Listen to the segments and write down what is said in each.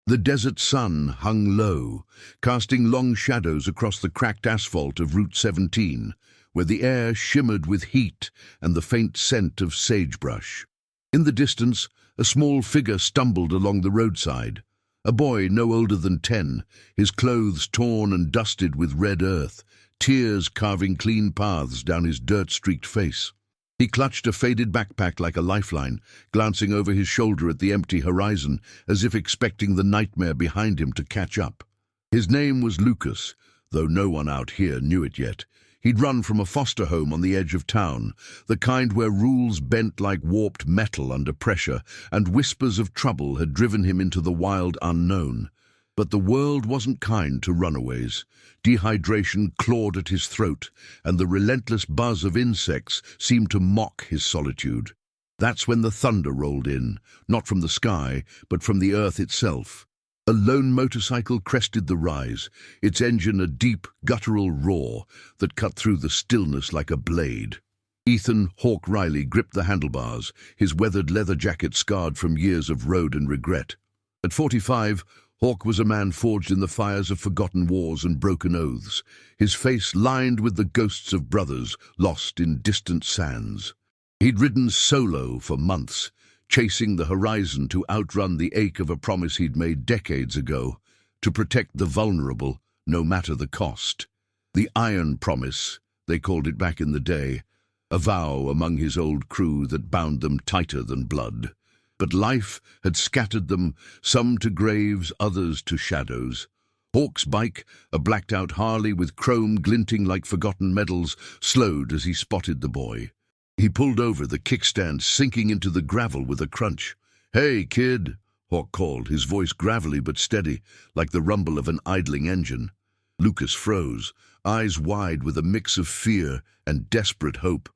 The desert sun hung low, casting long shadows across the cracked asphalt of Route 17, where the air shimmered with heat and the faint scent of sagebrush. In the distance, a small figure stumbled along the roadside. A boy no older than 10, his clothes torn and dusted with red earth, tears carving clean paths down his dirt-streaked face. He clutched a faded backpack like a lifeline, glancing over his shoulder at the empty horizon, as if expecting the nightmare behind him to catch up. His name was Lucas, though no one out here knew it yet. He'd run from a foster home on the edge of town, the kind where rules bent like warped metal under pressure, and whispers of trouble had driven him into the wild unknown. But the world wasn't kind to runaways. Dehydration clawed at his throat, and the relentless buzz of insects seemed to mock his solitude. That's when the thunder rolled in, not from the sky, but from the earth itself. A lone motorcycle crested the rise, its engine a deep, guttural roar that cut through the stillness like a blade. Ethan Hawk Riley gripped the handlebars, his weathered leather jacket scarred from years of road and regret. At 45, Hawk was a man forged in the fires of forgotten wars and broken oaths, his face lined with the ghosts of brothers lost in distant sands. He'd ridden solo for months, chasing the horizon to outrun the ache of a promise he'd made decades ago, to protect the vulnerable, no matter the cost. The Iron Promise, they called it back in the day, a vow among his old crew that bound them tighter than blood. But life had scattered them, some to graves, others to shadows. Hawk's bike, a blacked-out Harley with chrome glinting like forgotten medals, slowed as he spotted the boy. He pulled over, the kickstand sinking into the gravel with a crunch. "Hey, kid," Hawk called, his voice gravelly but steady, like the rumble of an idling engine. Lucas froze, eyes wide with a mix of fear and desperate hope.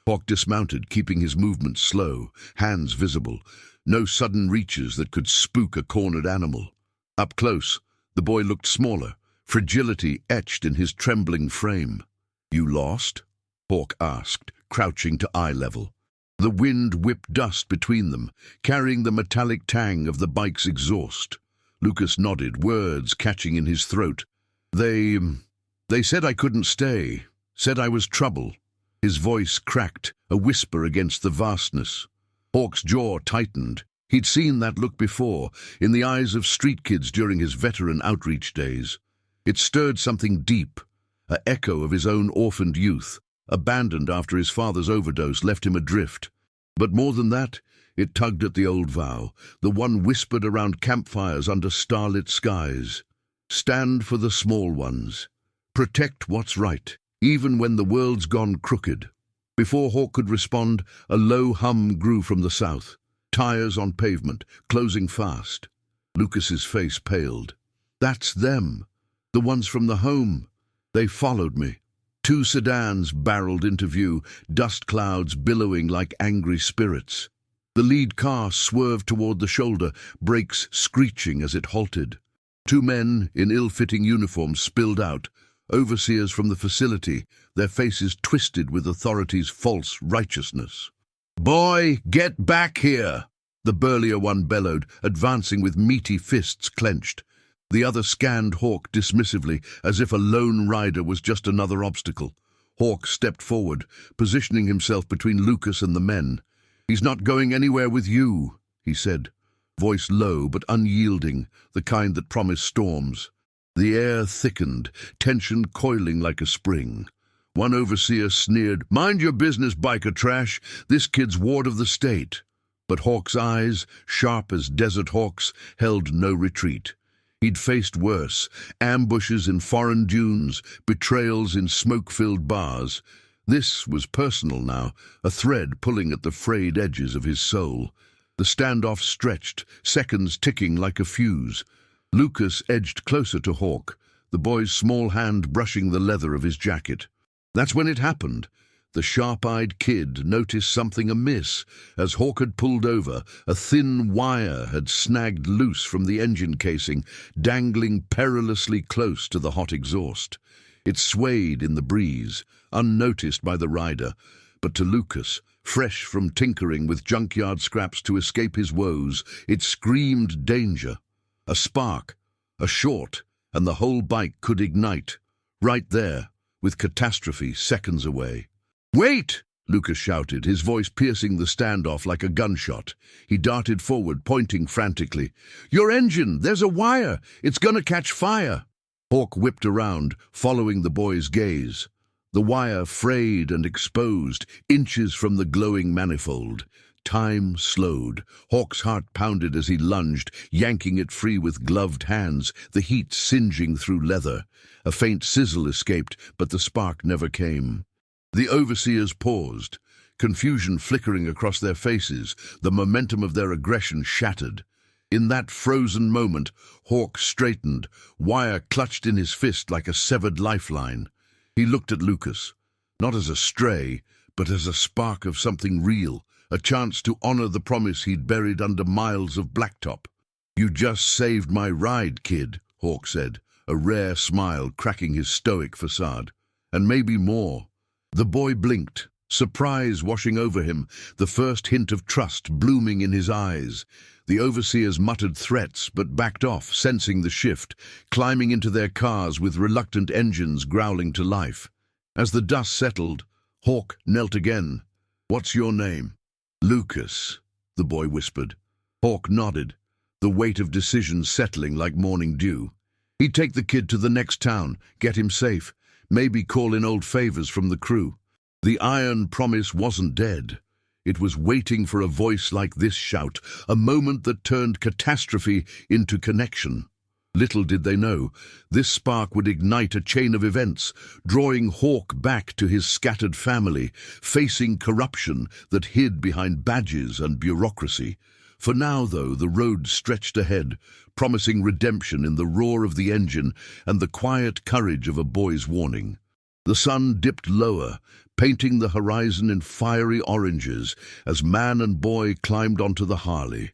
Hawk dismounted, keeping his movements slow, hands visible. No sudden reaches that could spook a cornered animal. Up close, the boy looked smaller, fragility etched in his trembling frame. "You lost?" Hawk asked, crouching to eye level. The wind whipped dust between them, carrying the metallic tang of the bike's exhaust. Lucas nodded, words catching in his throat. They said I couldn't stay, said I was trouble." His voice cracked, a whisper against the vastness. Hawk's jaw tightened. He'd seen that look before, in the eyes of street kids during his veteran outreach days. It stirred something deep, an echo of his own orphaned youth, abandoned after his father's overdose left him adrift. But more than that, it tugged at the old vow, the one whispered around campfires under starlit skies. Stand for the small ones. Protect what's right, even when the world's gone crooked. Before Hawk could respond, a low hum grew from the south. Tires on pavement, closing fast. Lucas's face paled. "That's them. The ones from the home. They followed me." 2 sedans barreled into view, dust clouds billowing like angry spirits. The lead car swerved toward the shoulder, brakes screeching as it halted. 2 men in ill-fitting uniforms spilled out, overseers from the facility, their faces twisted with authority's false righteousness. "Boy, get back here!" the burlier one bellowed, advancing with meaty fists clenched. The other scanned Hawk dismissively, as if a lone rider was just another obstacle. Hawk stepped forward, positioning himself between Lucas and the men. "He's not going anywhere with you," he said, voice low but unyielding, the kind that promised storms. The air thickened, tension coiling like a spring. One overseer sneered, "Mind your business, biker trash. This kid's ward of the state." But Hawk's eyes, sharp as desert hawks, held no retreat. He'd faced worse, ambushes in foreign dunes, betrayals in smoke-filled bars. This was personal now, a thread pulling at the frayed edges of his soul. The standoff stretched, seconds ticking like a fuse. Lucas edged closer to Hawk, the boy's small hand brushing the leather of his jacket. That's when it happened. The sharp-eyed kid noticed something amiss. As Hawk had pulled over, a thin wire had snagged loose from the engine casing, dangling perilously close to the hot exhaust. It swayed in the breeze, unnoticed by the rider, but to Lucas, fresh from tinkering with junkyard scraps to escape his woes, it screamed danger. A spark, a short, and the whole bike could ignite. Right there, with Catastrophe seconds away. "Wait!" Lucas shouted, his voice piercing the standoff like a gunshot. He darted forward, pointing frantically. "Your engine! There's a wire! It's gonna catch fire!" Hawk whipped around, following the boy's gaze. The wire frayed and exposed, inches from the glowing manifold. Time slowed. Hawk's heart pounded as he lunged, yanking it free with gloved hands, the heat singeing through leather. A faint sizzle escaped, but the spark never came. The overseers paused, confusion flickering across their faces, the momentum of their aggression shattered. In that frozen moment, Hawk straightened, wire clutched in his fist like a severed lifeline. He looked at Lucas, not as a stray, but as a spark of something real, a chance to honor the promise he'd buried under miles of blacktop. "You just saved my ride, kid," Hawk said, a rare smile cracking his stoic facade. "And maybe more." The boy blinked, surprise washing over him, the first hint of trust blooming in his eyes. The overseers muttered threats, but backed off, sensing the shift, climbing into their cars with reluctant engines growling to life. As the dust settled, Hawk knelt again. "What's your name?" "Lucas," the boy whispered. Hawk nodded, the weight of decision settling like morning dew. He'd take the kid to the next town, get him safe, maybe call in old favors from the crew. The iron promise wasn't dead. It was waiting for a voice like this shout, a moment that turned Catastrophe into connection. Little did they know, this spark would ignite a chain of events, drawing Hawk back to his scattered family, facing corruption that hid behind badges and bureaucracy. For now, though, the road stretched ahead, promising redemption in the roar of the engine and the quiet courage of a boy's warning. The sun dipped lower, painting the horizon in fiery oranges as man and boy climbed onto the Harley.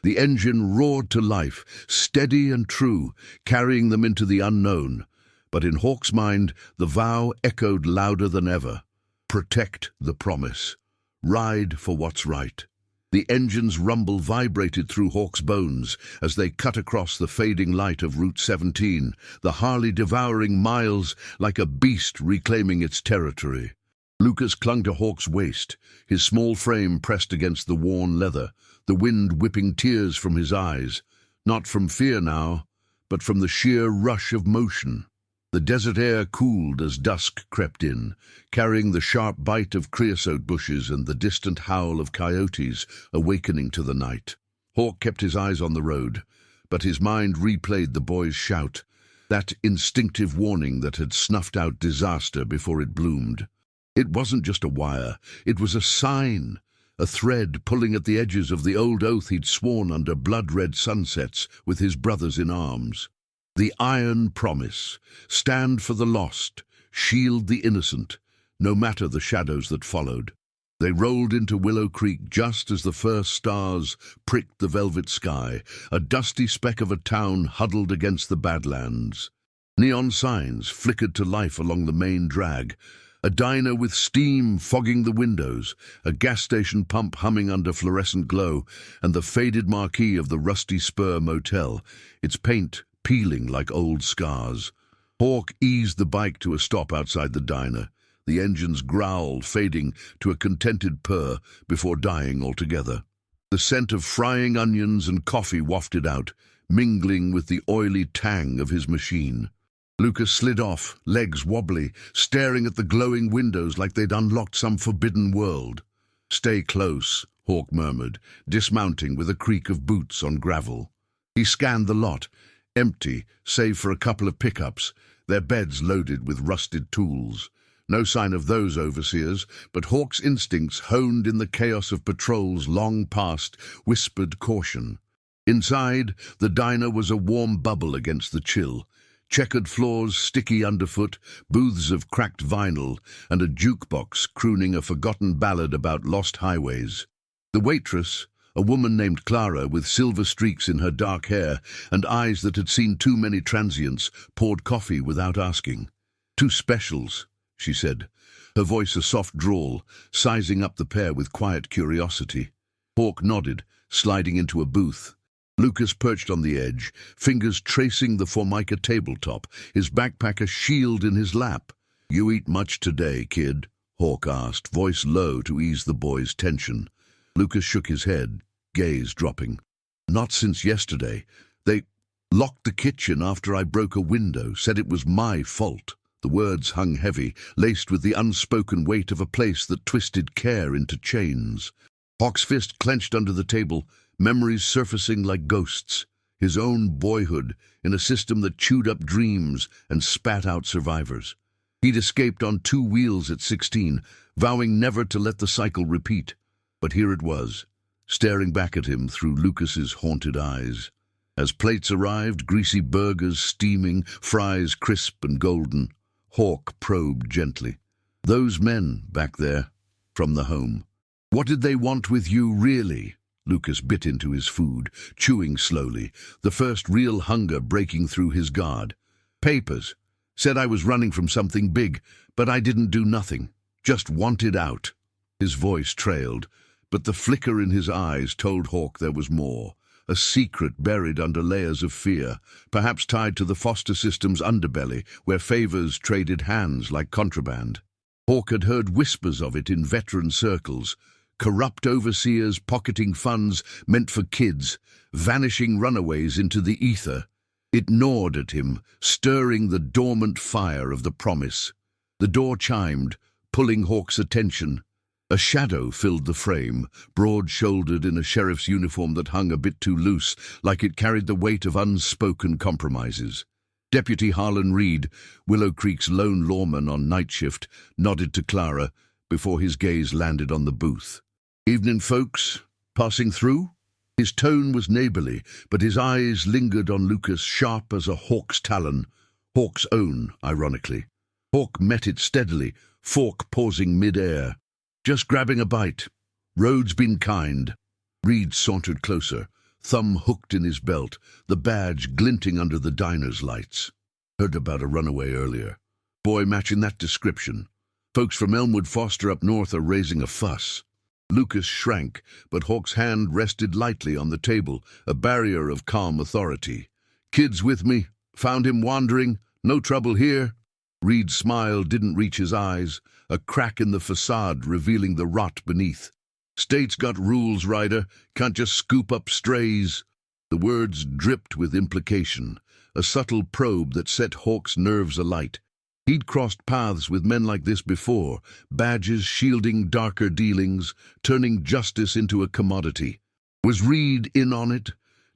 The engine roared to life, steady and true, carrying them into the unknown. But in Hawk's mind, the vow echoed louder than ever. Protect the promise. Ride for what's right. The engine's rumble vibrated through Hawk's bones as they cut across the fading light of Route 17, the Harley devouring miles like a beast reclaiming its territory. Lucas clung to Hawk's waist, his small frame pressed against the worn leather, the wind whipping tears from his eyes, not from fear now, but from the sheer rush of motion. The desert air cooled as dusk crept in, carrying the sharp bite of creosote bushes and the distant howl of coyotes awakening to the night. Hawk kept his eyes on the road, but his mind replayed the boy's shout, that instinctive warning that had snuffed out disaster before it bloomed. It wasn't just a wire, it was a sign, a thread pulling at the edges of the old oath he'd sworn under blood-red sunsets with his brothers in arms. The iron promise, stand for the lost, shield the innocent, no matter the shadows that followed. They rolled into Willow Creek just as the first stars pricked the velvet sky, a dusty speck of a town huddled against the Badlands. Neon signs flickered to life along the main drag, a diner with steam fogging the windows, a gas station pump humming under fluorescent glow, and the faded marquee of the Rusty Spur Motel, its paint peeling like old scars. Hawk eased the bike to a stop outside the diner, the engine's growl fading to a contented purr before dying altogether. The scent of frying onions and coffee wafted out, mingling with the oily tang of his machine. Lucas slid off, legs wobbly, staring at the glowing windows like they'd unlocked some forbidden world. "Stay close," Hawk murmured, dismounting with a creak of boots on gravel. He scanned the lot, empty, save for a couple of pickups, their beds loaded with rusted tools. No sign of those overseers, but Hawk's instincts, honed in the chaos of patrols long past, whispered caution. Inside, the diner was a warm bubble against the chill. Checkered floors, sticky underfoot, booths of cracked vinyl, and a jukebox crooning a forgotten ballad about lost highways. The waitress, a woman named Clara with silver streaks in her dark hair and eyes that had seen too many transients, poured coffee without asking. "Two specials," she said, her voice a soft drawl, sizing up the pair with quiet curiosity. Hawk nodded, sliding into a booth. Lucas perched on the edge, fingers tracing the Formica tabletop, his backpack a shield in his lap. "You eat much today, kid?" Hawk asked, voice low to ease the boy's tension. Lucas shook his head, gaze dropping. "Not since yesterday. They locked the kitchen after I broke a window, said it was my fault." The words hung heavy, laced with the unspoken weight of a place that twisted care into chains. Hawk's fist clenched under the table, memories surfacing like ghosts. His own boyhood, in a system that chewed up dreams and spat out survivors. He'd escaped on 2 wheels at 16, vowing never to let the cycle repeat. But here it was, staring back at him through Lucas's haunted eyes. As plates arrived, greasy burgers steaming, fries crisp and golden, Hawk probed gently. "Those men back there, from the home. What did they want with you, really?" Lucas bit into his food, chewing slowly, the first real hunger breaking through his guard. "Papers. Said I was running from something big, but I didn't do nothing. Just wanted out." His voice trailed, but the flicker in his eyes told Hawk there was more. A secret buried under layers of fear, perhaps tied to the foster system's underbelly, where favors traded hands like contraband. Hawk had heard whispers of it in veteran circles. Corrupt overseers pocketing funds meant for kids, vanishing runaways into the ether. It gnawed at him, stirring the dormant fire of the promise. The door chimed, pulling Hawk's attention. A shadow filled the frame, broad-shouldered in a sheriff's uniform that hung a bit too loose, like it carried the weight of unspoken compromises. Deputy Harlan Reed, Willow Creek's lone lawman on night shift, nodded to Clara before his gaze landed on the booth. "Evening, folks. Passing through?" His tone was neighborly, but his eyes lingered on Lucas, sharp as a hawk's talon. Hawk's own, ironically. Hawk met it steadily, fork pausing mid-air. "Just grabbing a bite. Road's been kind." Reed sauntered closer, thumb hooked in his belt, the badge glinting under the diner's lights. "Heard about a runaway earlier. Boy matching that description. Folks from Elmwood Foster up north are raising a fuss." Lucas shrank, but Hawk's hand rested lightly on the table, a barrier of calm authority. "Kid's with me. Found him wandering. No trouble here." Reed's smile didn't reach his eyes, a crack in the facade revealing the rot beneath. "State's got rules, Ryder. Can't just scoop up strays." The words dripped with implication, a subtle probe that set Hawk's nerves alight. He'd crossed paths with men like this before, badges shielding darker dealings, turning justice into a commodity. Was Reed in on it,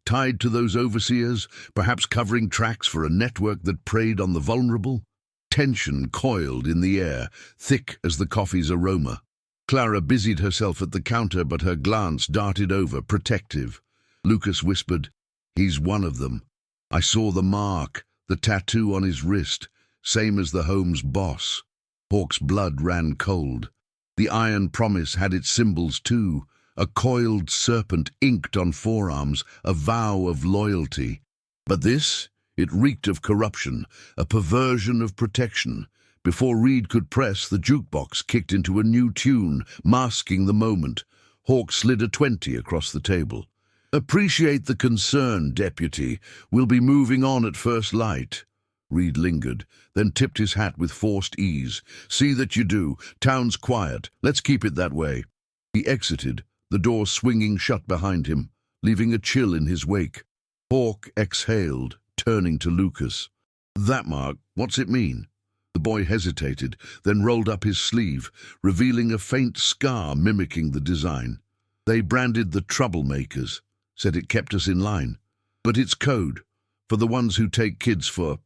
tied to those overseers, perhaps covering tracks for a network that preyed on the vulnerable? Tension coiled in the air, thick as the coffee's aroma. Clara busied herself at the counter, but her glance darted over, protective. Lucas whispered, "He's one of them. I saw the mark, the tattoo on his wrist. Same as the home's boss." Hawk's blood ran cold. The iron promise had its symbols too, a coiled serpent inked on forearms, a vow of loyalty. But this, it reeked of corruption, a perversion of protection. Before Reed could press, the jukebox kicked into a new tune, masking the moment. Hawk slid a 20 across the table. "Appreciate the concern, Deputy. We'll be moving on at first light." Reed lingered, then tipped his hat with forced ease. "See that you do. Town's quiet. Let's keep it that way." He exited, the door swinging shut behind him, leaving a chill in his wake. Hawk exhaled, turning to Lucas. "That mark, what's it mean?" The boy hesitated, then rolled up his sleeve, revealing a faint scar mimicking the design. "They branded the troublemakers, said it kept us in line. But it's code, for the ones who take kids for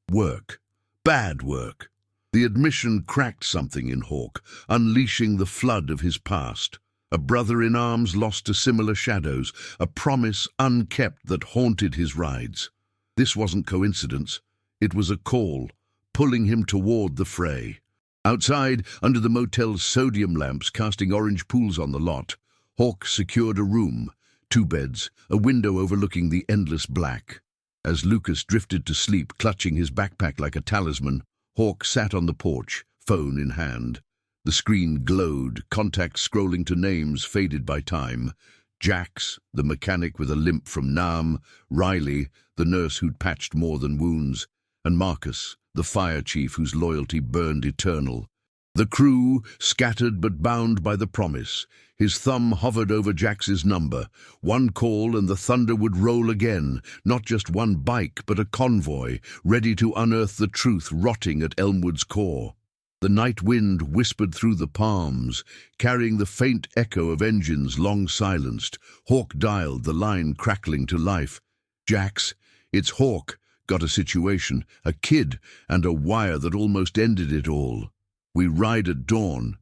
work. Bad work." The admission cracked something in Hawk, unleashing the flood of his past. A brother in arms lost to similar shadows, a promise unkept that haunted his rides. This wasn't coincidence. It was a call, pulling him toward the fray. Outside, under the motel's sodium lamps casting orange pools on the lot, Hawk secured a room, 2 beds, a window overlooking the endless black. As Lucas drifted to sleep, clutching his backpack like a talisman, Hawk sat on the porch, phone in hand. The screen glowed, contacts scrolling to names faded by time. Jax, the mechanic with a limp from Nam, Riley, the nurse who'd patched more than wounds, and Marcus, the fire chief whose loyalty burned eternal. The crew, scattered but bound by the promise. His thumb hovered over Jax's number. One call and the thunder would roll again, not just one bike but a convoy, ready to unearth the truth rotting at Elmwood's core. The night wind whispered through the palms, carrying the faint echo of engines long silenced. Hawk dialed, the line crackling to life. "Jax, it's Hawk. Got a situation, a kid, and a wire that almost ended it all. We ride at dawn."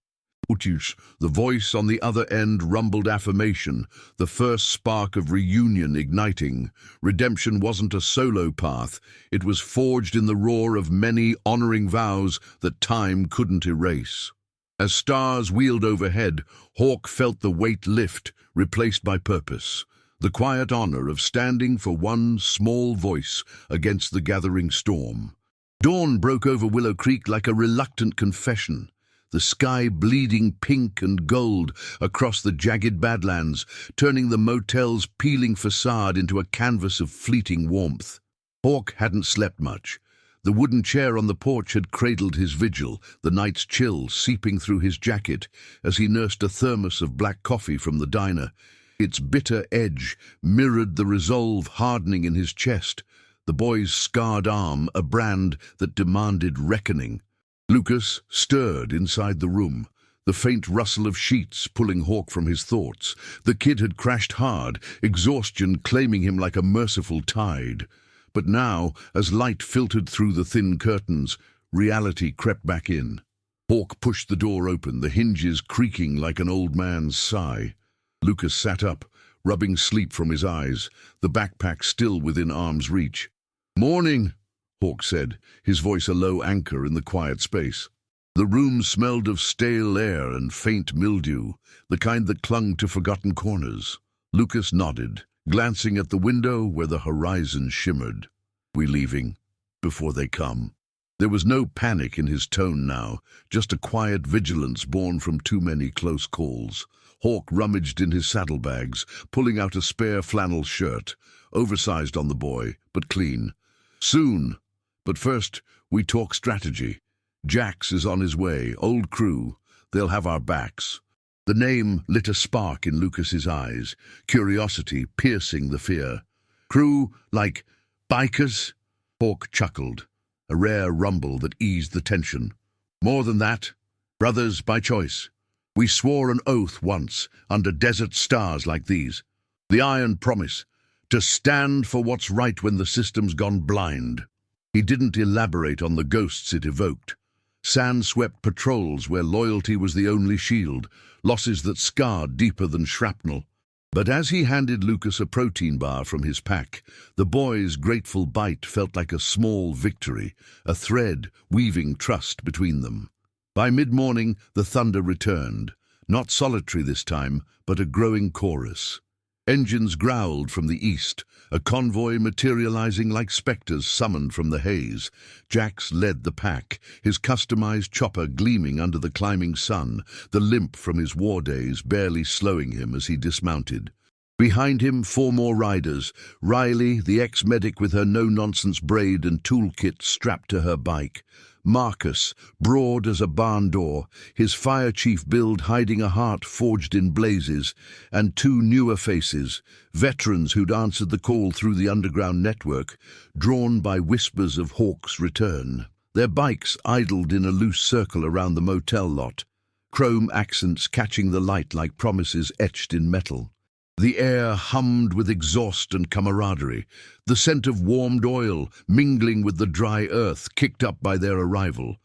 "Otis," the voice on the other end rumbled affirmation, the first spark of reunion igniting. Redemption wasn't a solo path. It was forged in the roar of many honoring vows that time couldn't erase. As stars wheeled overhead, Hawk felt the weight lift, replaced by purpose. The quiet honor of standing for one small voice against the gathering storm. Dawn broke over Willow Creek like a reluctant confession, the sky bleeding pink and gold across the jagged badlands, turning the motel's peeling facade into a canvas of fleeting warmth. Hawk hadn't slept much. The wooden chair on the porch had cradled his vigil, the night's chill seeping through his jacket as he nursed a thermos of black coffee from the diner. Its bitter edge mirrored the resolve hardening in his chest, the boy's scarred arm a brand that demanded reckoning. Lucas stirred inside the room, the faint rustle of sheets pulling Hawk from his thoughts. The kid had crashed hard, exhaustion claiming him like a merciful tide. But now, as light filtered through the thin curtains, reality crept back in. Hawk pushed the door open, the hinges creaking like an old man's sigh. Lucas sat up, rubbing sleep from his eyes, the backpack still within arm's reach. "Morning," Hawk said, his voice a low anchor in the quiet space. The room smelled of stale air and faint mildew, the kind that clung to forgotten corners. Lucas nodded, glancing at the window where the horizon shimmered. "We leaving? Before they come?" There was no panic in his tone now, just a quiet vigilance born from too many close calls. Hawk rummaged in his saddlebags, pulling out a spare flannel shirt, oversized on the boy, but clean. "Soon. But first, we talk strategy. Jax is on his way, old crew. They'll have our backs." The name lit a spark in Lucas's eyes, curiosity piercing the fear. "Crew like bikers?" Hawk chuckled, a rare rumble that eased the tension. "More than that. Brothers by choice. We swore an oath once, under desert stars like these. The iron promise, to stand for what's right when the system's gone blind." He didn't elaborate on the ghosts it evoked. Sand-swept patrols where loyalty was the only shield, losses that scarred deeper than shrapnel. But as he handed Lucas a protein bar from his pack, the boy's grateful bite felt like a small victory, a thread weaving trust between them. By mid-morning, the thunder returned, not solitary this time, but a growing chorus. Engines growled from the east, a convoy materializing like specters summoned from the haze. Jax led the pack, his customized chopper gleaming under the climbing sun, the limp from his war days barely slowing him as he dismounted. Behind him, 4 more riders, Riley, the ex-medic with her no-nonsense braid and toolkit strapped to her bike. Marcus, broad as a barn door, his fire chief build hiding a heart forged in blazes, and 2 newer faces, veterans who'd answered the call through the underground network, drawn by whispers of Hawk's return. Their bikes idled in a loose circle around the motel lot, chrome accents catching the light like promises etched in metal. The air hummed with exhaust and camaraderie, the scent of warmed oil mingling with the dry earth kicked up by their arrival.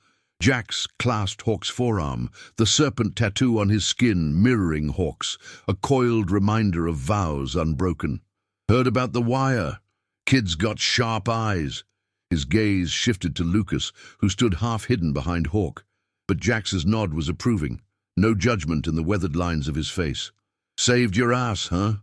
Jax clasped Hawk's forearm, the serpent tattoo on his skin mirroring Hawk's, a coiled reminder of vows unbroken. "Heard about the wire? Kid's got sharp eyes." His gaze shifted to Lucas, who stood half hidden behind Hawk, but Jax's nod was approving, no judgment in the weathered lines of his face. "Saved your ass, huh?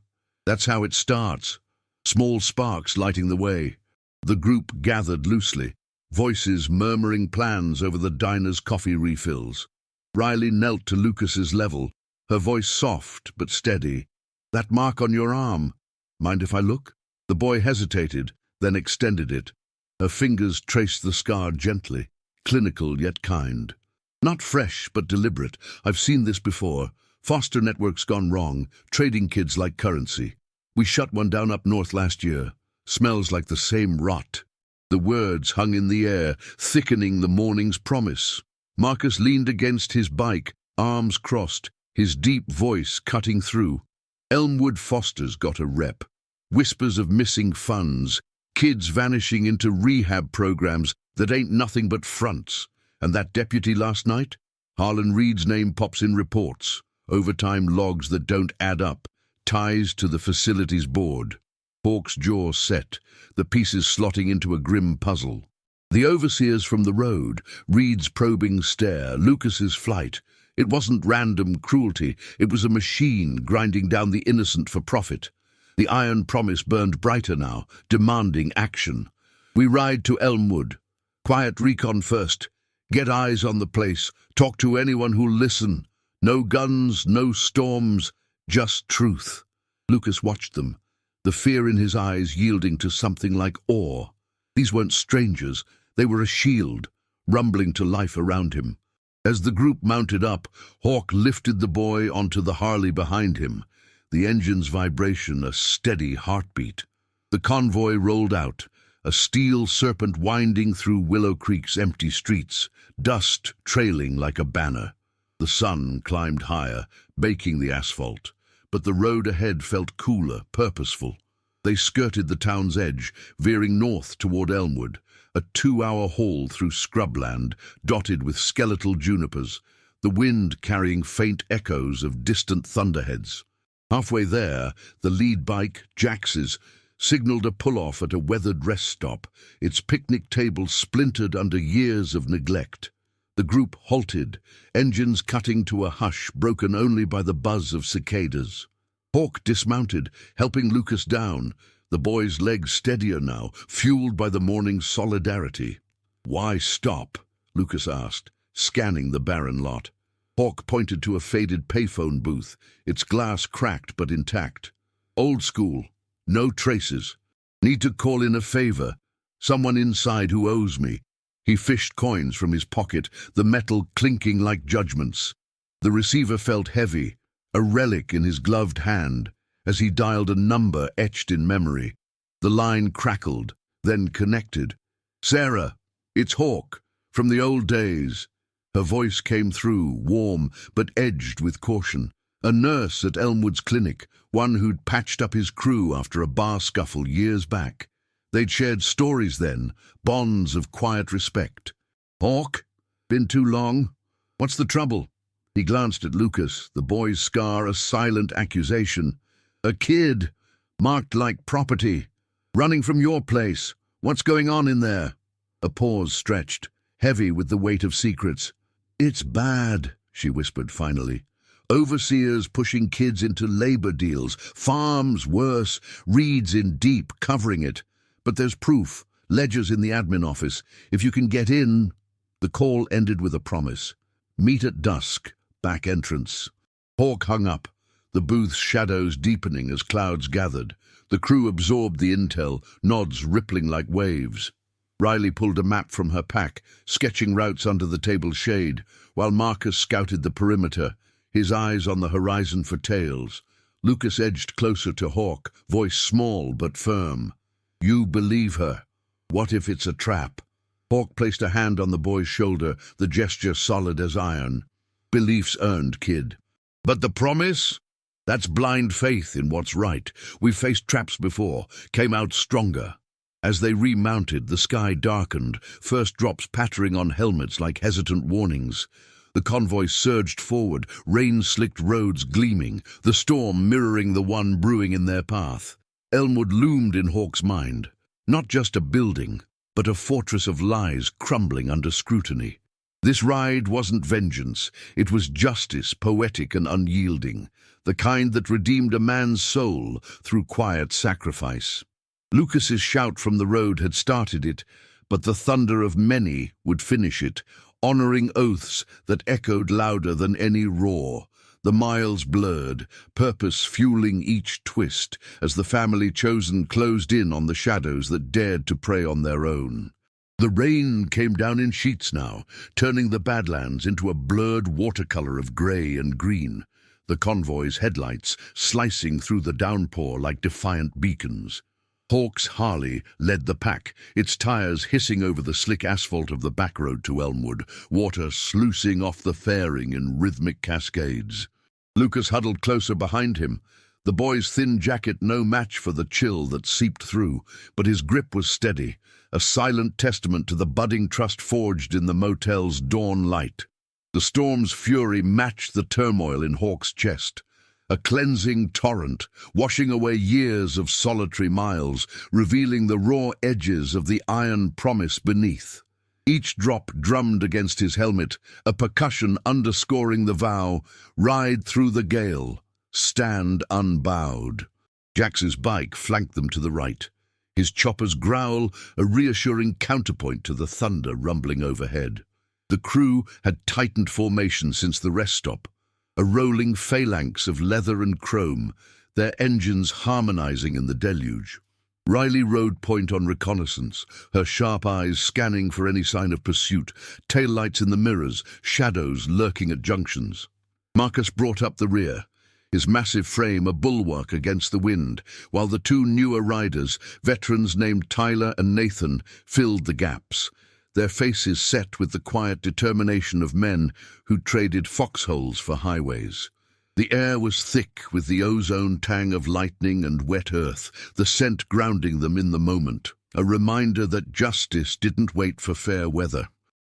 That's how it starts." Small sparks lighting the way. The group gathered loosely, voices murmuring plans over the diner's coffee refills. Riley knelt to Lucas's level, her voice soft but steady. That mark on your arm. Mind if I look? The boy hesitated, then extended it. Her fingers traced the scar gently, clinical yet kind. Not fresh, but deliberate. I've seen this before. Foster networks gone wrong, trading kids like currency. We shut one down up north last year. Smells like the same rot. The words hung in the air, thickening the morning's promise. Marcus leaned against his bike, arms crossed, his deep voice cutting through. Elmwood Foster's got a rep. Whispers of missing funds, kids vanishing into rehab programs that ain't nothing but fronts. And that deputy last night? Harlan Reed's name pops in reports. Overtime logs that don't add up. Ties to the facilities board. Hawk's jaw set, the pieces slotting into a grim puzzle. The overseers from the road, Reed's probing stare, Lucas's flight. It wasn't random cruelty, it was a machine grinding down the innocent for profit. The iron promise burned brighter now, demanding action. We ride to Elmwood. Quiet recon first. Get eyes on the place. Talk to anyone who'll listen. No guns, no storms, just truth. Lucas watched them, the fear in his eyes yielding to something like awe. These weren't strangers, they were a shield, rumbling to life around him. As the group mounted up, Hawk lifted the boy onto the Harley behind him, the engine's vibration a steady heartbeat. The convoy rolled out, a steel serpent winding through Willow Creek's empty streets, dust trailing like a banner. The sun climbed higher, baking the asphalt, but the road ahead felt cooler, purposeful. They skirted the town's edge, veering north toward Elmwood, a 2-hour haul through scrubland, dotted with skeletal junipers, the wind carrying faint echoes of distant thunderheads. Halfway there, the lead bike, Jax's, signaled a pull-off at a weathered rest stop, its picnic table splintered under years of neglect. The group halted, engines cutting to a hush broken only by the buzz of cicadas. Hawk dismounted, helping Lucas down, the boy's legs steadier now, fueled by the morning's solidarity. "Why stop?" Lucas asked, scanning the barren lot. Hawk pointed to a faded payphone booth, its glass cracked but intact. "Old school. No traces. Need to call in a favor. Someone inside who owes me." He fished coins from his pocket, the metal clinking like judgments. The receiver felt heavy, a relic in his gloved hand, as he dialed a number etched in memory. The line crackled, then connected. "Sarah, it's Hawk, from the old days." Her voice came through, warm but edged with caution. A nurse at Elmwood's clinic, one who'd patched up his crew after a bar scuffle years back. They'd shared stories then, bonds of quiet respect. "Hawk? Been too long? What's the trouble?" He glanced at Lucas, the boy's scar a silent accusation. "A kid, marked like property, running from your place. What's going on in there?" A pause stretched, heavy with the weight of secrets. "It's bad," she whispered finally. "Overseers pushing kids into labor deals, farms worse, Reeds in deep covering it. But there's proof, ledgers in the admin office. If you can get in..." The call ended with a promise. "Meet at dusk, back entrance." Hawk hung up, the booth's shadows deepening as clouds gathered. The crew absorbed the intel, nods rippling like waves. Riley pulled a map from her pack, sketching routes under the table's shade, while Marcus scouted the perimeter, his eyes on the horizon for tails. Lucas edged closer to Hawk, voice small but firm. "You believe her. What if it's a trap?" Hawk placed a hand on the boy's shoulder, the gesture solid as iron. "Belief's earned, kid. But the promise? That's blind faith in what's right. We've faced traps before, came out stronger." As they remounted, the sky darkened, first drops pattering on helmets like hesitant warnings. The convoy surged forward, rain-slicked roads gleaming, the storm mirroring the one brewing in their path. Elmwood loomed in Hawk's mind, not just a building, but a fortress of lies crumbling under scrutiny. This ride wasn't vengeance, it was justice, poetic and unyielding, the kind that redeemed a man's soul through quiet sacrifice. Lucas's shout from the road had started it, but the thunder of many would finish it, honoring oaths that echoed louder than any roar. the miles blurred, purpose fueling each twist as the family chosen closed in on the shadows that dared to prey on their own. The rain came down in sheets now, turning the Badlands into a blurred watercolor of grey and green, the convoy's headlights slicing through the downpour like defiant beacons. Hawk's Harley led the pack, its tires hissing over the slick asphalt of the back road to Elmwood, water sluicing off the fairing in rhythmic cascades. Lucas huddled closer behind him, the boy's thin jacket no match for the chill that seeped through, but his grip was steady, a silent testament to the budding trust forged in the motel's dawn light. The storm's fury matched the turmoil in Hawk's chest, a cleansing torrent, washing away years of solitary miles, revealing the raw edges of the iron promise beneath. Each drop drummed against his helmet, a percussion underscoring the vow, ride through the gale, stand unbowed. Jax's bike flanked them to the right, his chopper's growl a reassuring counterpoint to the thunder rumbling overhead. The crew had tightened formation since the rest stop, a rolling phalanx of leather and chrome, their engines harmonizing in the deluge. Riley rode point on reconnaissance, her sharp eyes scanning for any sign of pursuit, taillights in the mirrors, shadows lurking at junctions. Marcus brought up the rear, his massive frame a bulwark against the wind, while the two newer riders, veterans named Tyler and Nathan, filled the gaps, their faces set with the quiet determination of men who traded foxholes for highways. The air was thick with the ozone tang of lightning and wet earth, the scent grounding them in the moment, a reminder that justice didn't wait for fair weather.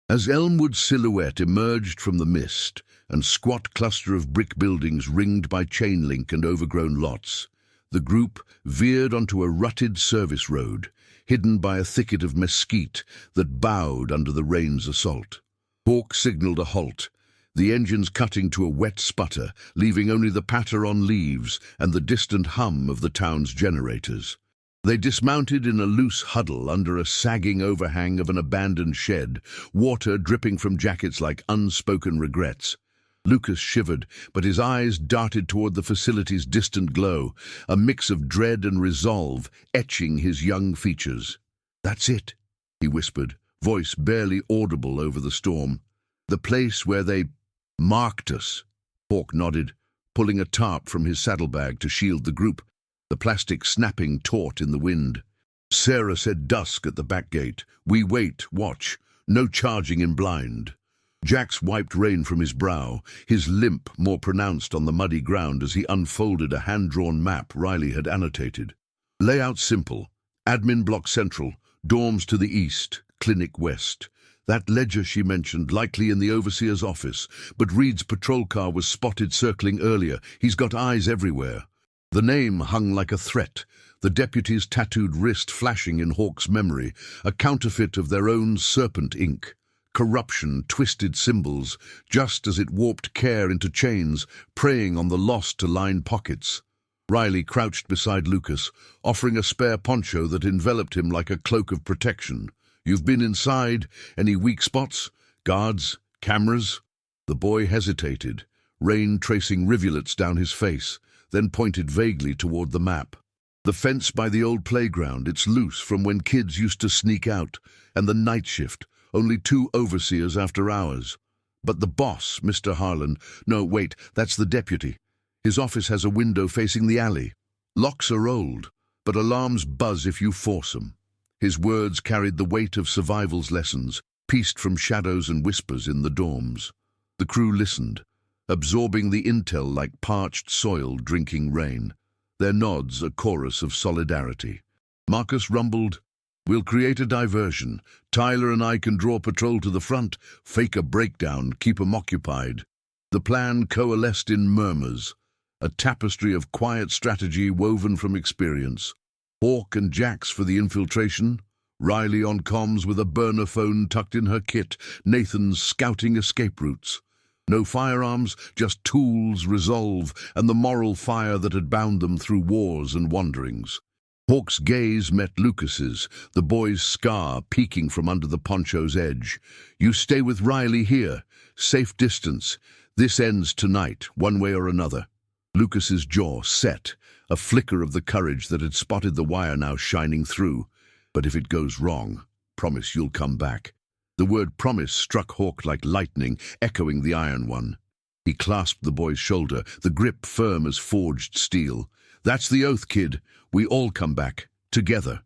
As Elmwood's silhouette emerged from the mist, and squat cluster of brick buildings ringed by chain link and overgrown lots, the group veered onto a rutted service road, hidden by a thicket of mesquite that bowed under the rain's assault. Hawk signaled a halt, the engines cutting to a wet sputter, leaving only the patter on leaves and the distant hum of the town's generators. They dismounted in a loose huddle under a sagging overhang of an abandoned shed, water dripping from jackets like unspoken regrets. Lucas shivered, but his eyes darted toward the facility's distant glow, a mix of dread and resolve etching his young features. "That's it," he whispered, voice barely audible over the storm. "The place where they marked us." Hawk nodded, pulling a tarp from his saddlebag to shield the group, the plastic snapping taut in the wind. Sarah said dusk at the back gate. "We wait, watch, no charging in blind." Jax wiped rain from his brow, his limp more pronounced on the muddy ground as he unfolded a hand-drawn map Riley had annotated. Layout simple, admin block central, dorms to the east, clinic west. That ledger she mentioned, likely in the overseer's office, but Reed's patrol car was spotted circling earlier. He's got eyes everywhere. The name hung like a threat, the deputy's tattooed wrist flashing in Hawk's memory, a counterfeit of their own serpent ink. Corruption twisted symbols, just as it warped care into chains, preying on the lost to line pockets. Riley crouched beside Lucas, offering a spare poncho that enveloped him like a cloak of protection. "You've been inside. Any weak spots? Guards? Cameras?" The boy hesitated, rain tracing rivulets down his face, then pointed vaguely toward the map. "The fence by the old playground, it's loose from when kids used to sneak out, and the night shift. Only 2 overseers after hours. But the boss, Mr. Harlan, no, wait, that's the deputy. His office has a window facing the alley. Locks are old, but alarms buzz if you force them." His words carried the weight of survival's lessons, pieced from shadows and whispers in the dorms. The crew listened, absorbing the intel like parched soil drinking rain, their nods a chorus of solidarity. Marcus rumbled, "We'll create a diversion. Tyler and I can draw patrol to the front, fake a breakdown, keep 'em occupied." The plan coalesced in murmurs, a tapestry of quiet strategy woven from experience. Hawk and Jax for the infiltration, Riley on comms with a burner phone tucked in her kit, Nathan scouting escape routes. No firearms, just tools, resolve, and the moral fire that had bound them through wars and wanderings. Hawk's gaze met Lucas's, the boy's scar peeking from under the poncho's edge. "You stay with Riley here, safe distance. This ends tonight, one way or another. Lucas's jaw set, a flicker of the courage that had spotted the wire now shining through. But if it goes wrong, promise you'll come back. The word promise struck Hawk like lightning, echoing the Iron One. He clasped the boy's shoulder, the grip firm as forged steel. That's the oath, kid. We all come back, together.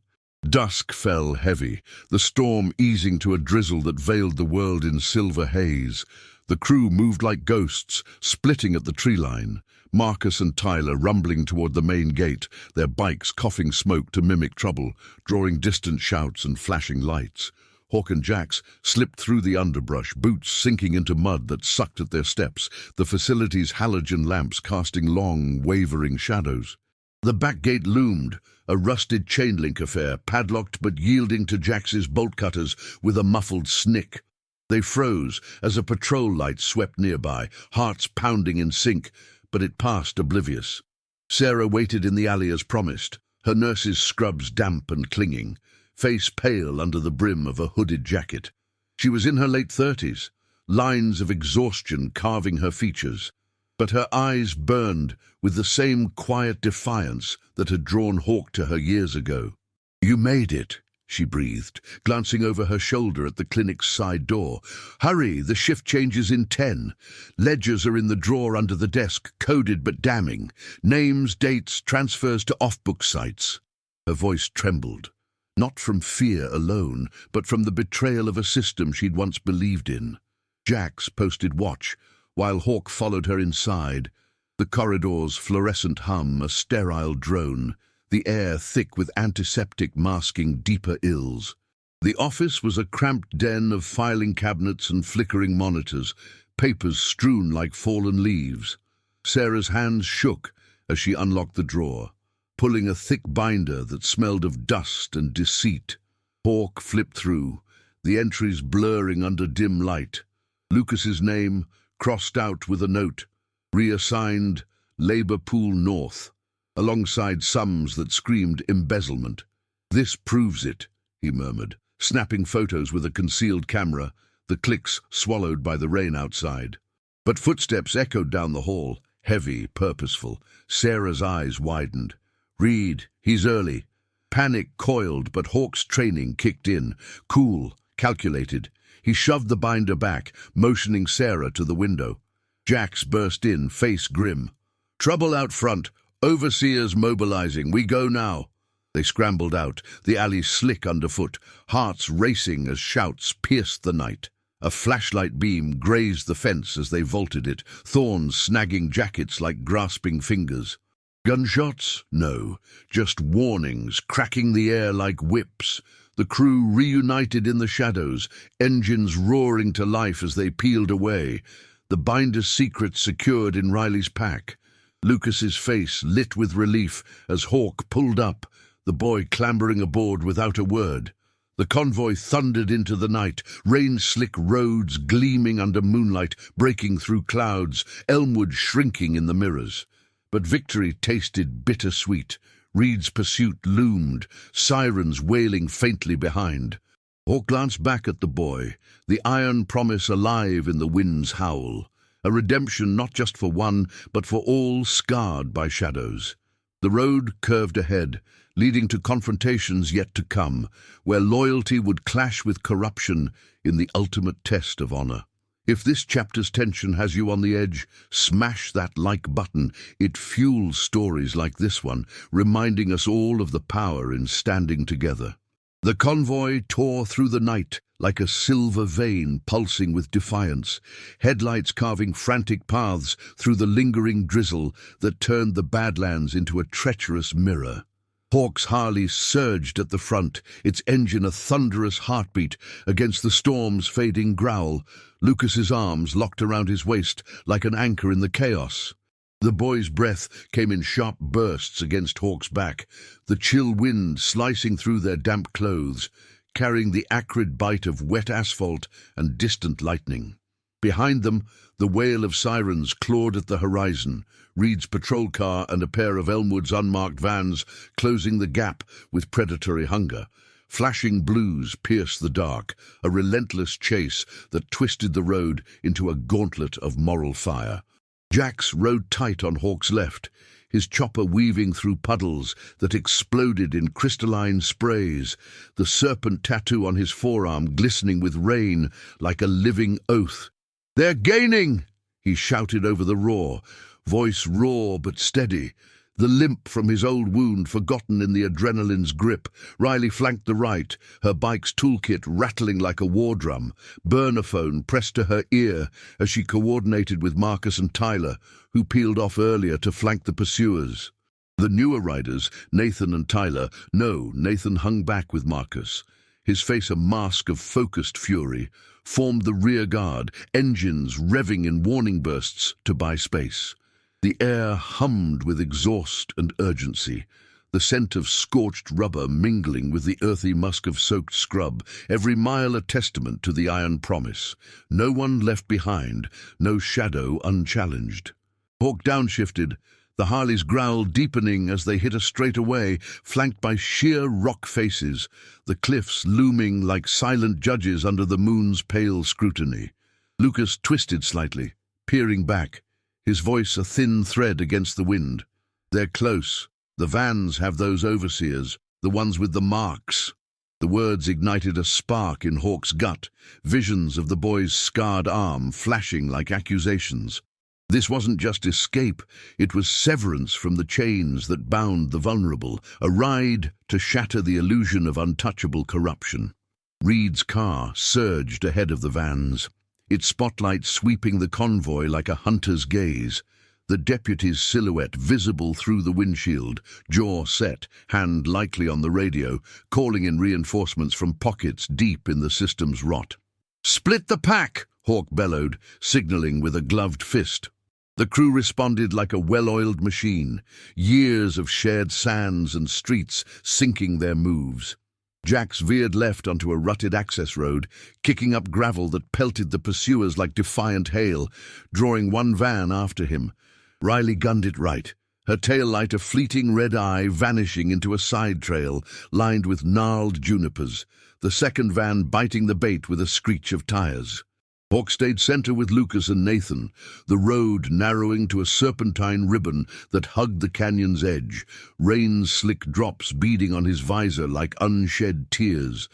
Dusk fell heavy, the storm easing to a drizzle that veiled the world in silver haze. The crew moved like ghosts, splitting at the tree line. Marcus and Tyler rumbling toward the main gate, their bikes coughing smoke to mimic trouble, drawing distant shouts and flashing lights. Hawk and Jax slipped through the underbrush, boots sinking into mud that sucked at their steps, the facility's halogen lamps casting long, wavering shadows. The back gate loomed, a rusted chain-link affair, padlocked but yielding to Jax's bolt cutters with a muffled snick. They froze as a patrol light swept nearby, hearts pounding in sync, but it passed oblivious. Sarah waited in the alley as promised, her nurse's scrubs damp and clinging, face pale under the brim of a hooded jacket. She was in her late 30s, lines of exhaustion carving her features, but her eyes burned with the same quiet defiance that had drawn Hawk to her years ago. "You made it," she breathed, glancing over her shoulder at the clinic's side door. "Hurry, the shift changes in 10. Ledgers are in the drawer under the desk, coded but damning. Names, dates, transfers to off-book sites." Her voice trembled, not from fear alone, but from the betrayal of a system she'd once believed in. Jax posted watch, while Hawk followed her inside. The corridor's fluorescent hum, a sterile drone, the air thick with antiseptic masking deeper ills. The office was a cramped den of filing cabinets and flickering monitors, papers strewn like fallen leaves. Sarah's hands shook as she unlocked the drawer, pulling a thick binder that smelled of dust and deceit. Hawk flipped through, the entries blurring under dim light. Lucas's name, crossed out with a note, reassigned Labor Pool North, alongside sums that screamed embezzlement. "This proves it," he murmured, snapping photos with a concealed camera, the clicks swallowed by the rain outside. But footsteps echoed down the hall, heavy, purposeful. Sarah's eyes widened. "Reed, he's early." Panic coiled, but Hawk's training kicked in. Cool, calculated. He shoved the binder back, motioning Sarah to the window. Jax burst in, face grim. "Trouble out front. Overseers mobilizing. We go now." They scrambled out, the alley slick underfoot, hearts racing as shouts pierced the night. A flashlight beam grazed the fence as they vaulted it, thorns snagging jackets like grasping fingers. Gunshots? No, just warnings, cracking the air like whips. The crew reunited in the shadows, engines roaring to life as they peeled away. The binder's secret secured in Riley's pack. Lucas's face lit with relief as Hawk pulled up, the boy clambering aboard without a word. The convoy thundered into the night, rain-slick roads gleaming under moonlight, breaking through clouds, Elmwood shrinking in the mirrors. But victory tasted bittersweet. Reed's pursuit loomed, sirens wailing faintly behind. Hawk glanced back at the boy, the iron promise alive in the wind's howl. A redemption not just for one, but for all scarred by shadows. The road curved ahead, leading to confrontations yet to come, where loyalty would clash with corruption in the ultimate test of honor. If this chapter's tension has you on the edge, smash that like button. It fuels stories like this one, reminding us all of the power in standing together. The convoy tore through the night like a silver vein pulsing with defiance, headlights carving frantic paths through the lingering drizzle that turned the Badlands into a treacherous mirror. Hawk's Harley surged at the front, its engine a thunderous heartbeat against the storm's fading growl. Lucas's arms locked around his waist like an anchor in the chaos. The boy's breath came in sharp bursts against Hawk's back, the chill wind slicing through their damp clothes, carrying the acrid bite of wet asphalt and distant lightning. Behind them, the wail of sirens clawed at the horizon, Reed's patrol car and a pair of Elmwood's unmarked vans closing the gap with predatory hunger. Flashing blues pierced the dark, a relentless chase that twisted the road into a gauntlet of moral fire. Jax rode tight on Hawk's left, his chopper weaving through puddles that exploded in crystalline sprays, the serpent tattoo on his forearm glistening with rain like a living oath. "They're gaining!" he shouted over the roar, voice raw but steady. The limp from his old wound forgotten in the adrenaline's grip. Riley flanked the right, her bike's toolkit rattling like a war drum, burner phone pressed to her ear as she coordinated with Marcus and Tyler, who peeled off earlier to flank the pursuers. The newer riders, Nathan and Tyler, Nathan hung back with Marcus, his face a mask of focused fury, formed the rear guard, engines revving in warning bursts to buy space. The air hummed with exhaust and urgency, the scent of scorched rubber mingling with the earthy musk of soaked scrub, every mile a testament to the iron promise. No one left behind, no shadow unchallenged. Hawk downshifted, the Harleys' growl deepening as they hit a straightaway, flanked by sheer rock faces, the cliffs looming like silent judges under the moon's pale scrutiny. Lucas twisted slightly, peering back, his voice a thin thread against the wind. "They're close. The vans have those overseers, the ones with the marks." The words ignited a spark in Hawk's gut, visions of the boy's scarred arm flashing like accusations. This wasn't just escape, it was severance from the chains that bound the vulnerable, a ride to shatter the illusion of untouchable corruption. Reed's car surged ahead of the vans, its spotlight sweeping the convoy like a hunter's gaze. The deputy's silhouette visible through the windshield, jaw set, hand likely on the radio, calling in reinforcements from pockets deep in the system's rot. "Split the pack!" Hawk bellowed, signaling with a gloved fist. The crew responded like a well-oiled machine, years of shared sands and streets sinking their moves. Jax veered left onto a rutted access road, kicking up gravel that pelted the pursuers like defiant hail, drawing one van after him. Riley gunned it right, her taillight a fleeting red eye vanishing into a side trail lined with gnarled junipers, the second van biting the bait with a screech of tires. Hawk stayed center with Lucas and Nathan, the road narrowing to a serpentine ribbon that hugged the canyon's edge, rain-slick drops beading on his visor like unshed tears.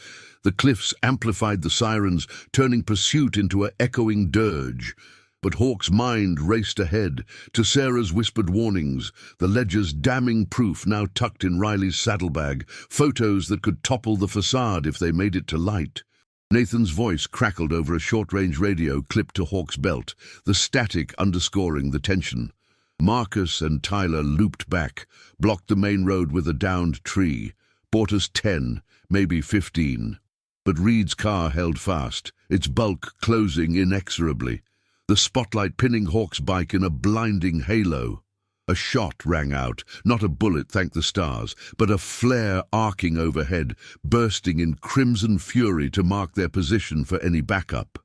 The cliffs amplified the sirens, turning pursuit into an echoing dirge. But Hawk's mind raced ahead, to Sarah's whispered warnings, the ledger's damning proof now tucked in Riley's saddlebag, photos that could topple the facade if they made it to light. Nathan's voice crackled over a short-range radio clipped to Hawk's belt, the static underscoring the tension. Marcus and Tyler looped back, blocked the main road with a downed tree, bought us 10, maybe 15. But Reed's car held fast, its bulk closing inexorably, the spotlight pinning Hawk's bike in a blinding halo. A shot rang out, not a bullet, thank the stars, but a flare arcing overhead, bursting in crimson fury to mark their position for any backup.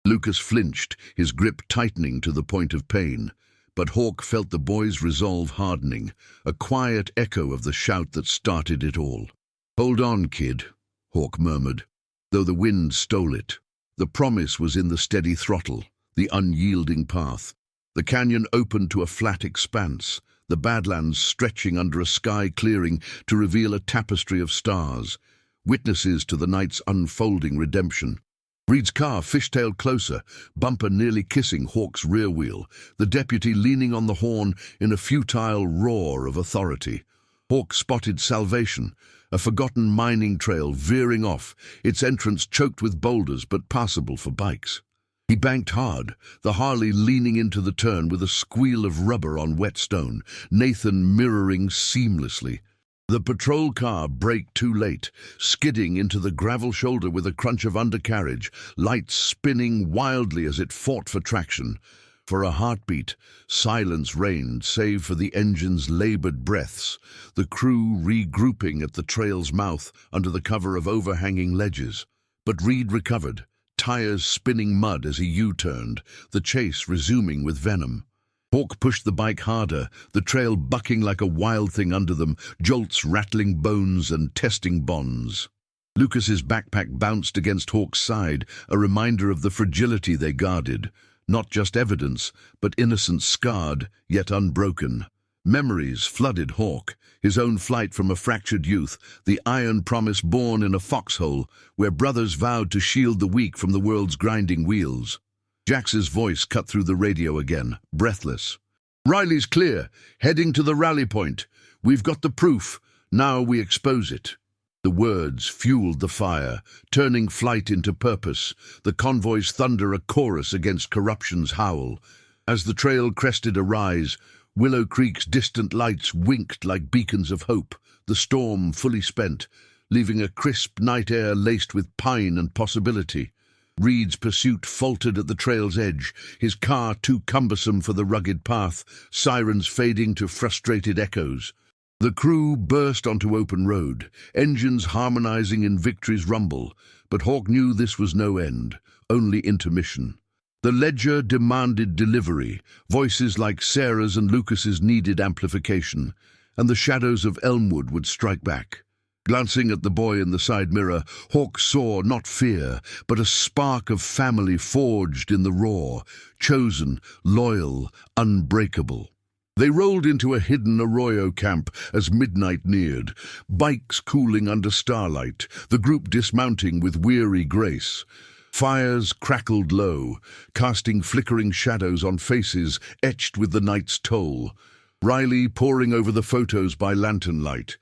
Lucas flinched, his grip tightening to the point of pain. But Hawk felt the boy's resolve hardening, a quiet echo of the shout that started it all. "Hold on, kid," Hawk murmured, though the wind stole it. The promise was in the steady throttle, the unyielding path. The canyon opened to a flat expanse, the Badlands stretching under a sky clearing to reveal a tapestry of stars, witnesses to the night's unfolding redemption. Reed's car fishtailed closer, bumper nearly kissing Hawk's rear wheel, the deputy leaning on the horn in a futile roar of authority. Hawk spotted Salvation, a forgotten mining trail veering off, its entrance choked with boulders but passable for bikes. He banked hard, the Harley leaning into the turn with a squeal of rubber on wet stone, Nathan mirroring seamlessly. The patrol car braked too late, skidding into the gravel shoulder with a crunch of undercarriage, lights spinning wildly as it fought for traction. For a heartbeat, silence reigned save for the engine's labored breaths, the crew regrouping at the trail's mouth under the cover of overhanging ledges. But Reed recovered, tires spinning mud as he U-turned, the chase resuming with venom. Hawk pushed the bike harder, the trail bucking like a wild thing under them, jolts rattling bones and testing bonds. Lucas's backpack bounced against Hawk's side, a reminder of the fragility they guarded. Not just evidence, but innocence scarred, yet unbroken. Memories flooded Hawk, his own flight from a fractured youth, the iron promise born in a foxhole, where brothers vowed to shield the weak from the world's grinding wheels. Jax's voice cut through the radio again, breathless. "Riley's clear, heading to the rally point. We've got the proof, now we expose it." The words fueled the fire, turning flight into purpose, the convoy's thunder a chorus against corruption's howl. As the trail crested a rise, Willow Creek's distant lights winked like beacons of hope, the storm fully spent, leaving a crisp night air laced with pine and possibility. Reed's pursuit faltered at the trail's edge, his car too cumbersome for the rugged path, sirens fading to frustrated echoes. The crew burst onto open road, engines harmonizing in victory's rumble, but Hawk knew this was no end, only intermission. The ledger demanded delivery, voices like Sarah's and Lucas's needed amplification, and the shadows of Elmwood would strike back. Glancing at the boy in the side mirror, Hawk saw not fear, but a spark of family forged in the raw, chosen, loyal, unbreakable. They rolled into a hidden Arroyo camp as midnight neared, bikes cooling under starlight, the group dismounting with weary grace. Fires crackled low, casting flickering shadows on faces etched with the night's toll. Riley poring over the photos by lantern light.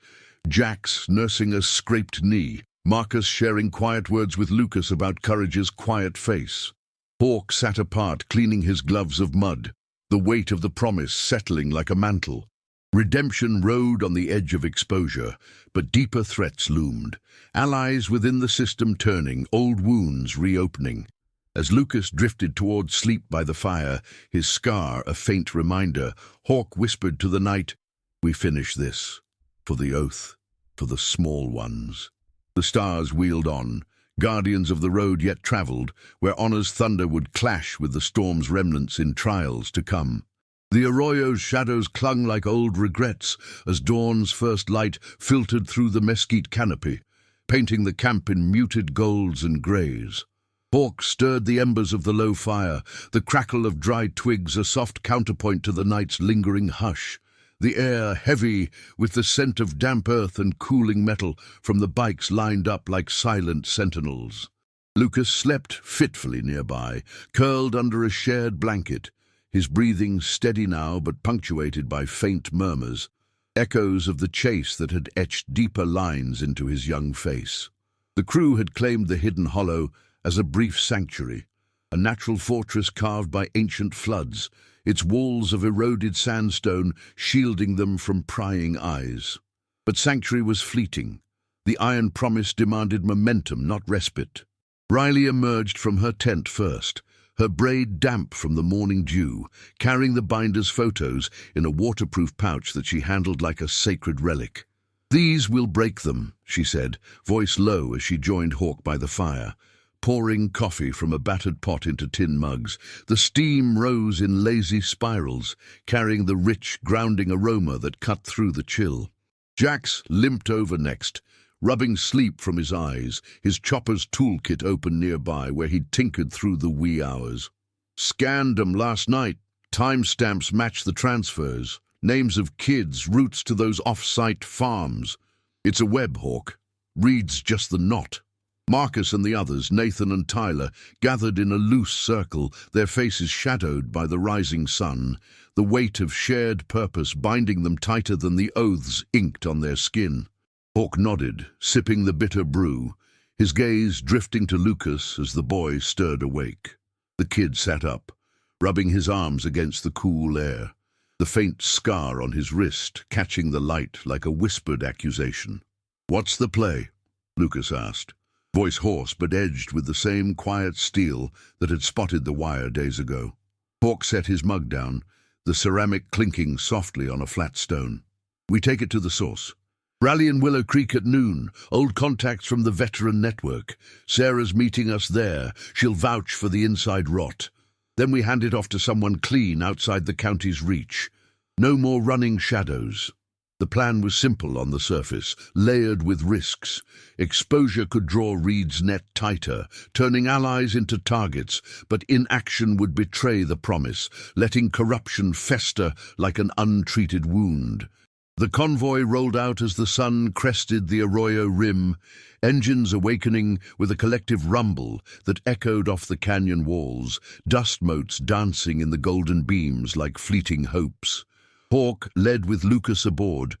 Jax nursing a scraped knee, Marcus sharing quiet words with Lucas about Courage's quiet face. Hawk sat apart, cleaning his gloves of mud, the weight of the promise settling like a mantle. Redemption rode on the edge of exposure, but deeper threats loomed. Allies within the system turning, old wounds reopening. As Lucas drifted toward sleep by the fire, his scar a faint reminder, Hawk whispered to the night, "We finish this. For the oath, for the small ones." The stars wheeled on, guardians of the road yet travelled, where honor's thunder would clash with the storm's remnants in trials to come. The Arroyo's shadows clung like old regrets as dawn's first light filtered through the mesquite canopy, painting the camp in muted golds and greys. Hawk stirred the embers of the low fire, the crackle of dried twigs a soft counterpoint to the night's lingering hush. The air heavy with the scent of damp earth and cooling metal from the bikes lined up like silent sentinels. Lucas slept fitfully nearby, curled under a shared blanket, his breathing steady now but punctuated by faint murmurs, echoes of the chase that had etched deeper lines into his young face. The crew had claimed the hidden hollow as a brief sanctuary, a natural fortress carved by ancient floods, its walls of eroded sandstone shielding them from prying eyes. But sanctuary was fleeting. The iron promise demanded momentum, not respite. Riley emerged from her tent first, her braid damp from the morning dew, carrying the binder's photos in a waterproof pouch that she handled like a sacred relic. "These will break them," she said, voice low as she joined Hawk by the fire. Pouring coffee from a battered pot into tin mugs, the steam rose in lazy spirals, carrying the rich, grounding aroma that cut through the chill. Jax limped over next, rubbing sleep from his eyes, his chopper's toolkit open nearby where he'd tinkered through the wee hours. "Scanned 'em last night. Timestamps match the transfers. Names of kids, routes to those off-site farms. It's a web, Hawk. Reed's just the knot." Marcus and the others, Nathan and Tyler, gathered in a loose circle, their faces shadowed by the rising sun, the weight of shared purpose binding them tighter than the oaths inked on their skin. Hawk nodded, sipping the bitter brew, his gaze drifting to Lucas as the boy stirred awake. The kid sat up, rubbing his arms against the cool air, the faint scar on his wrist catching the light like a whispered accusation. "What's the play?" Lucas asked, voice hoarse but edged with the same quiet steel that had spotted the wire days ago. Hawk set his mug down, the ceramic clinking softly on a flat stone. "We take it to the source. Rally in Willow Creek at noon, old contacts from the veteran network. Sarah's meeting us there, she'll vouch for the inside rot. Then we hand it off to someone clean outside the county's reach. No more running shadows." The plan was simple on the surface, layered with risks. Exposure could draw Reed's net tighter, turning allies into targets, but inaction would betray the promise, letting corruption fester like an untreated wound. The convoy rolled out as the sun crested the Arroyo rim, engines awakening with a collective rumble that echoed off the canyon walls, dust motes dancing in the golden beams like fleeting hopes. Hawk led with Lucas aboard,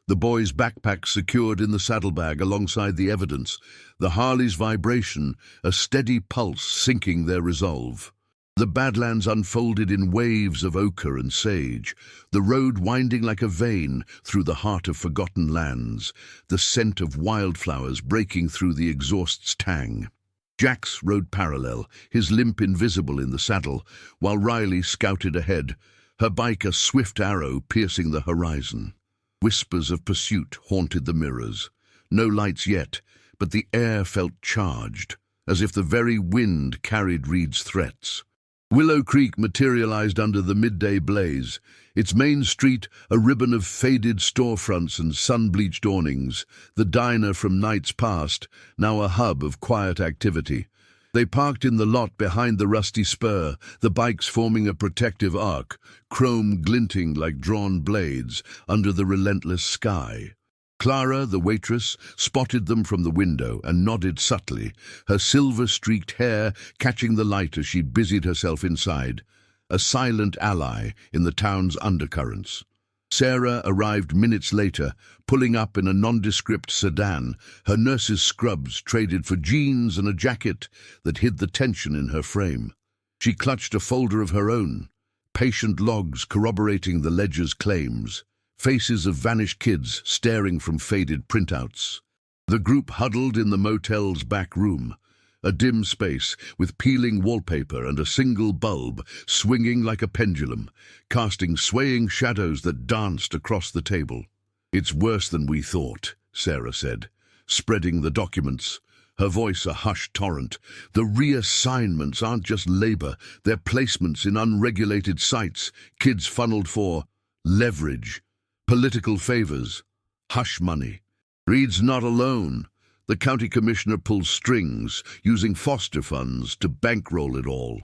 the boys' backpacks secured in the saddlebag alongside the evidence, the Harley's vibration, a steady pulse sinking their resolve. The Badlands unfolded in waves of ochre and sage, the road winding like a vein through the heart of forgotten lands, the scent of wildflowers breaking through the exhaust's tang. Jax rode parallel, his limp invisible in the saddle, while Riley scouted ahead, her bike a swift arrow piercing the horizon. Whispers of pursuit haunted the mirrors. No lights yet, but the air felt charged, as if the very wind carried Reed's threats. Willow Creek materialized under the midday blaze, its main street a ribbon of faded storefronts and sun-bleached awnings, the diner from nights past, now a hub of quiet activity. They parked in the lot behind the rusty spur, the bikes forming a protective arc, chrome glinting like drawn blades under the relentless sky. Clara, the waitress, spotted them from the window and nodded subtly, her silver-streaked hair catching the light as she busied herself inside, a silent ally in the town's undercurrents. Sarah arrived minutes later, pulling up in a nondescript sedan, her nurse's scrubs traded for jeans and a jacket that hid the tension in her frame. She clutched a folder of her own, patient logs corroborating the ledger's claims, faces of vanished kids staring from faded printouts. The group huddled in the motel's back room, a dim space with peeling wallpaper and a single bulb swinging like a pendulum, casting swaying shadows that danced across the table. "It's worse than we thought," Sarah said, spreading the documents, her voice a hushed torrent. "The reassignments aren't just labor, they're placements in unregulated sites, kids funneled for leverage, political favors, hush money. Reed's not alone. The county commissioner pulls strings, using foster funds to bankroll it all."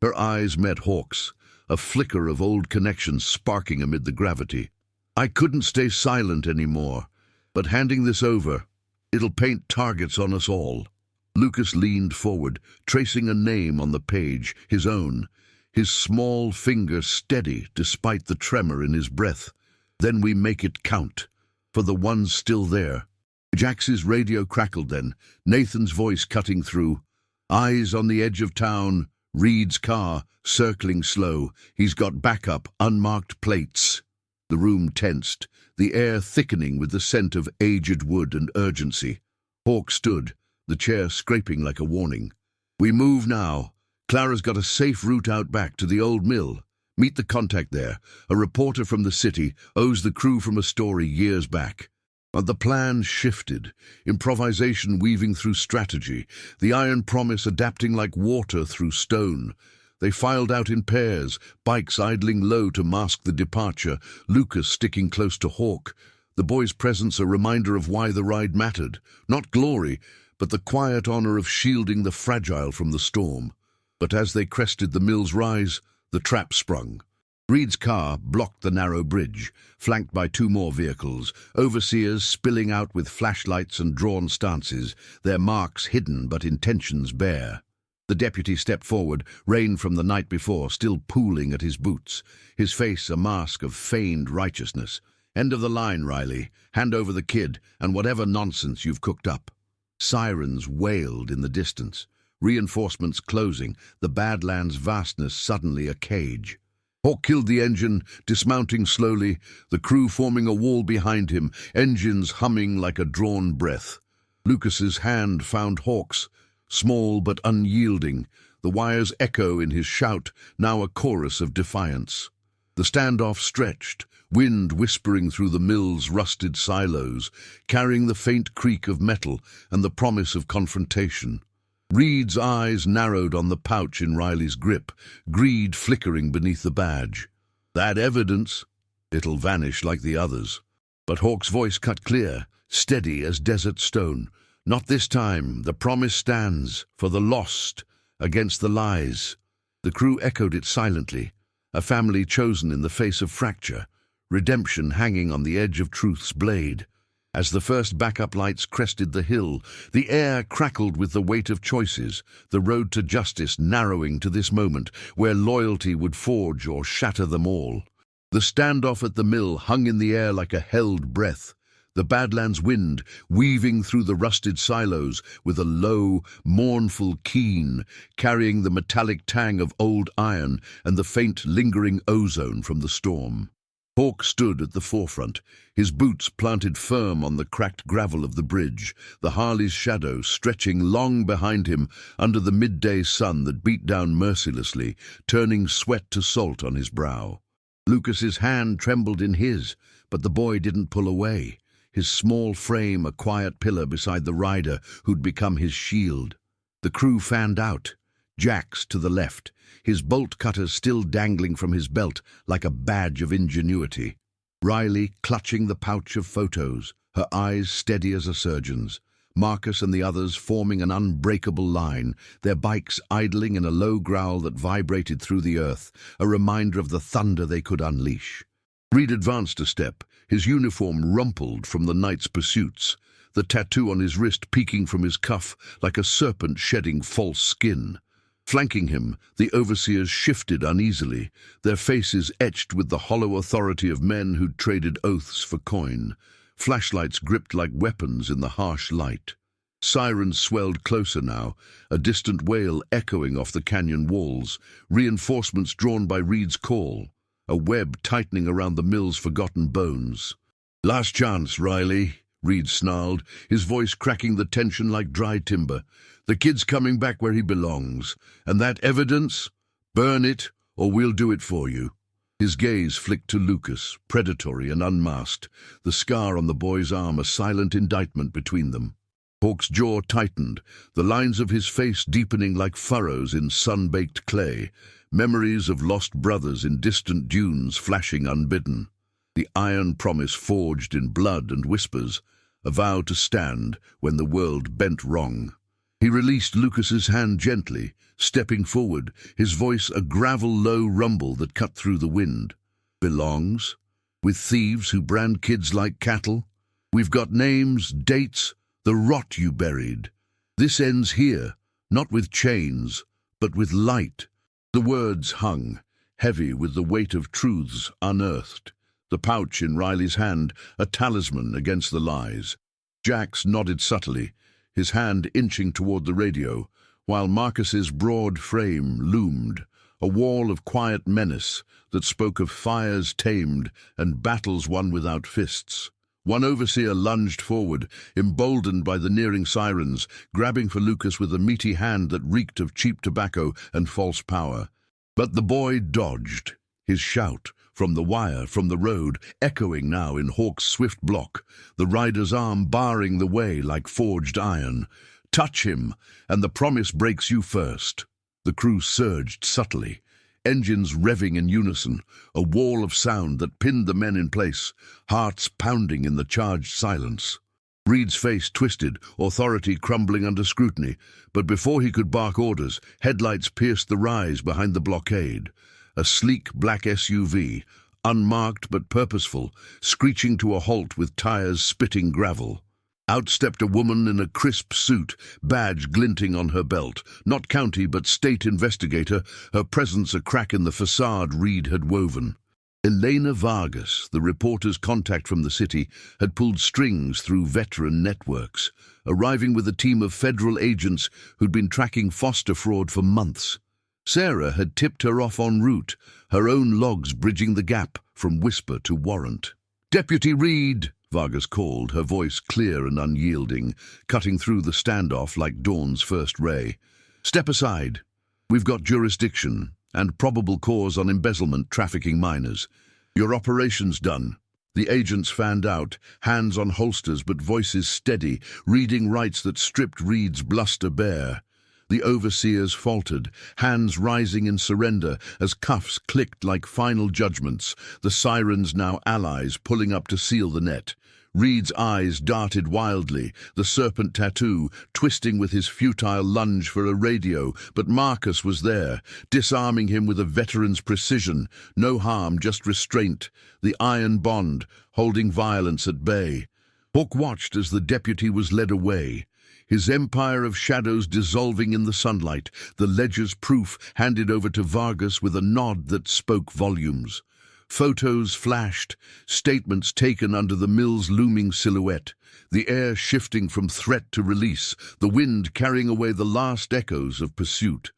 Her eyes met Hawk's, a flicker of old connections sparking amid the gravity. "I couldn't stay silent anymore, but handing this over, it'll paint targets on us all." Lucas leaned forward, tracing a name on the page, his own, his small finger steady despite the tremor in his breath. "Then we make it count, for the ones still there." Jax's radio crackled then, Nathan's voice cutting through. "Eyes on the edge of town, Reed's car, circling slow. He's got backup, unmarked plates." The room tensed, the air thickening with the scent of aged wood and urgency. Hawk stood, the chair scraping like a warning. "We move now. Clara's got a safe route out back to the old mill. Meet the contact there. A reporter from the city owes the crew from a story years back." But the plan shifted, improvisation weaving through strategy, the iron promise adapting like water through stone. They filed out in pairs, bikes idling low to mask the departure, Lucas sticking close to Hawk. The boy's presence a reminder of why the ride mattered, not glory, but the quiet honor of shielding the fragile from the storm. But as they crested the mill's rise, the trap sprung. Reed's car blocked the narrow bridge, flanked by two more vehicles, overseers spilling out with flashlights and drawn stances, their marks hidden but intentions bare. The deputy stepped forward, rain from the night before still pooling at his boots, his face a mask of feigned righteousness. "End of the line, Riley. Hand over the kid, and whatever nonsense you've cooked up." Sirens wailed in the distance, reinforcements closing, the Badlands' vastness suddenly a cage. Hawk killed the engine, dismounting slowly, the crew forming a wall behind him, engines humming like a drawn breath. Lucas's hand found Hawk's, small but unyielding, the wires echo in his shout, now a chorus of defiance. The standoff stretched, wind whispering through the mill's rusted silos, carrying the faint creak of metal and the promise of confrontation. Reed's eyes narrowed on the pouch in Riley's grip, greed flickering beneath the badge. "That evidence, it'll vanish like the others." But Hawk's voice cut clear, steady as desert stone. "Not this time. The promise stands, for the lost, against the lies." The crew echoed it silently, a family chosen in the face of fracture, redemption hanging on the edge of truth's blade. As the first backup lights crested the hill, the air crackled with the weight of choices, the road to justice narrowing to this moment, where loyalty would forge or shatter them all. The standoff at the mill hung in the air like a held breath, the Badlands wind weaving through the rusted silos with a low, mournful keen, carrying the metallic tang of old iron and the faint, lingering ozone from the storm. Hawk stood at the forefront, his boots planted firm on the cracked gravel of the bridge, the Harley's shadow stretching long behind him under the midday sun that beat down mercilessly, turning sweat to salt on his brow. Lucas's hand trembled in his, but the boy didn't pull away, his small frame a quiet pillar beside the rider who'd become his shield. The crew fanned out, Jack's to the left, his bolt cutters still dangling from his belt like a badge of ingenuity. Riley clutching the pouch of photos, her eyes steady as a surgeon's. Marcus and the others forming an unbreakable line, their bikes idling in a low growl that vibrated through the earth, a reminder of the thunder they could unleash. Reed advanced a step, his uniform rumpled from the night's pursuits, the tattoo on his wrist peeking from his cuff like a serpent shedding false skin. Flanking him, the overseers shifted uneasily, their faces etched with the hollow authority of men who'd traded oaths for coin. Flashlights gripped like weapons in the harsh light. Sirens swelled closer now, a distant wail echoing off the canyon walls, reinforcements drawn by Reed's call, a web tightening around the mill's forgotten bones. "Last chance, Riley," Reed snarled, his voice cracking the tension like dry timber. "The kid's coming back where he belongs, and that evidence, burn it or we'll do it for you." His gaze flicked to Lucas, predatory and unmasked, the scar on the boy's arm a silent indictment between them. Hawk's jaw tightened, the lines of his face deepening like furrows in sun-baked clay, memories of lost brothers in distant dunes flashing unbidden. The iron promise forged in blood and whispers, a vow to stand when the world bent wrong. He released Lucas's hand gently, stepping forward, his voice a gravel-low rumble that cut through the wind. "Belongs? With thieves who brand kids like cattle? We've got names, dates, the rot you buried. This ends here, not with chains, but with light." The words hung, heavy with the weight of truths unearthed, the pouch in Riley's hand a talisman against the lies. Jax nodded subtly, his hand inching toward the radio, while Marcus's broad frame loomed, a wall of quiet menace that spoke of fires tamed and battles won without fists. One overseer lunged forward, emboldened by the nearing sirens, grabbing for Lucas with a meaty hand that reeked of cheap tobacco and false power. But the boy dodged, his shout, from the wire, from the road, echoing now in Hawk's swift block, the rider's arm barring the way like forged iron. "Touch him, and the promise breaks you first." The crew surged subtly, engines revving in unison, a wall of sound that pinned the men in place, hearts pounding in the charged silence. Reed's face twisted, authority crumbling under scrutiny, but before he could bark orders, headlights pierced the rise behind the blockade. A sleek black SUV, unmarked but purposeful, screeching to a halt with tires spitting gravel. Out stepped a woman in a crisp suit, badge glinting on her belt, not county but state investigator, her presence a crack in the facade Reed had woven. Elena Vargas, the reporter's contact from the city, had pulled strings through veteran networks, arriving with a team of federal agents who'd been tracking foster fraud for months. Sarah had tipped her off en route, her own logs bridging the gap from whisper to warrant. "Deputy Reed," Vargas called, her voice clear and unyielding, cutting through the standoff like dawn's first ray. "Step aside. We've got jurisdiction and probable cause on embezzlement trafficking minors. Your operation's done." The agents fanned out, hands on holsters but voices steady, reading rights that stripped Reed's bluster bare. The overseers faltered, hands rising in surrender as cuffs clicked like final judgments, the sirens now allies pulling up to seal the net. Reed's eyes darted wildly, the serpent tattoo twisting with his futile lunge for a radio, but Marcus was there, disarming him with a veteran's precision. No harm, just restraint, the iron bond, holding violence at bay. Hawk watched as the deputy was led away, his empire of shadows dissolving in the sunlight, the ledger's proof handed over to Vargas with a nod that spoke volumes. Photos flashed, statements taken under the mill's looming silhouette, the air shifting from threat to release, the wind carrying away the last echoes of pursuit.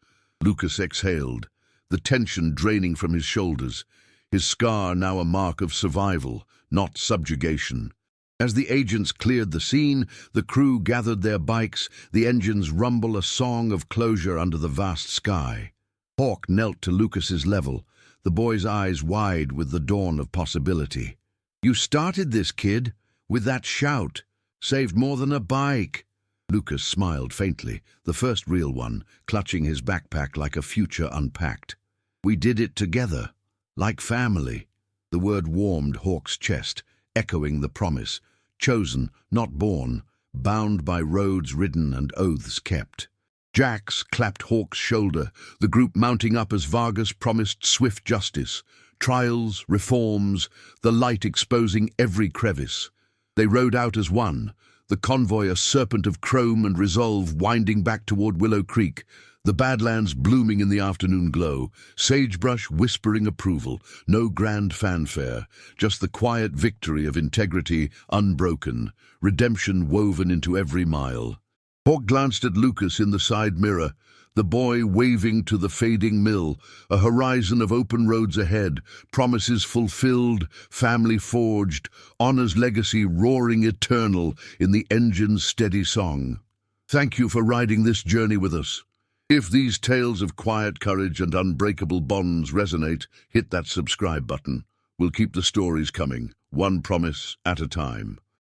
Lucas exhaled, the tension draining from his shoulders, his scar now a mark of survival, not subjugation. As the agents cleared the scene, the crew gathered their bikes, the engines rumble a song of closure under the vast sky. Hawk knelt to Lucas's level, the boy's eyes wide with the dawn of possibility. "You started this, kid, with that shout. Saved more than a bike." Lucas smiled faintly, the first real one, clutching his backpack like a future unpacked. "We did it together, like family." The word warmed Hawk's chest, echoing the promise. Chosen, not born, bound by roads ridden and oaths kept. Jax clapped Hawk's shoulder, the group mounting up as Vargas promised swift justice. Trials, reforms, the light exposing every crevice. They rode out as one, the convoy a serpent of chrome and resolve winding back toward Willow Creek, the Badlands blooming in the afternoon glow, sagebrush whispering approval, no grand fanfare, just the quiet victory of integrity unbroken, redemption woven into every mile. Hawk glanced at Lucas in the side mirror, the boy waving to the fading mill, a horizon of open roads ahead, promises fulfilled, family forged, honor's legacy roaring eternal in the engine's steady song. Thank you for riding this journey with us. If these tales of quiet courage and unbreakable bonds resonate, hit that subscribe button. We'll keep the stories coming, one promise at a time.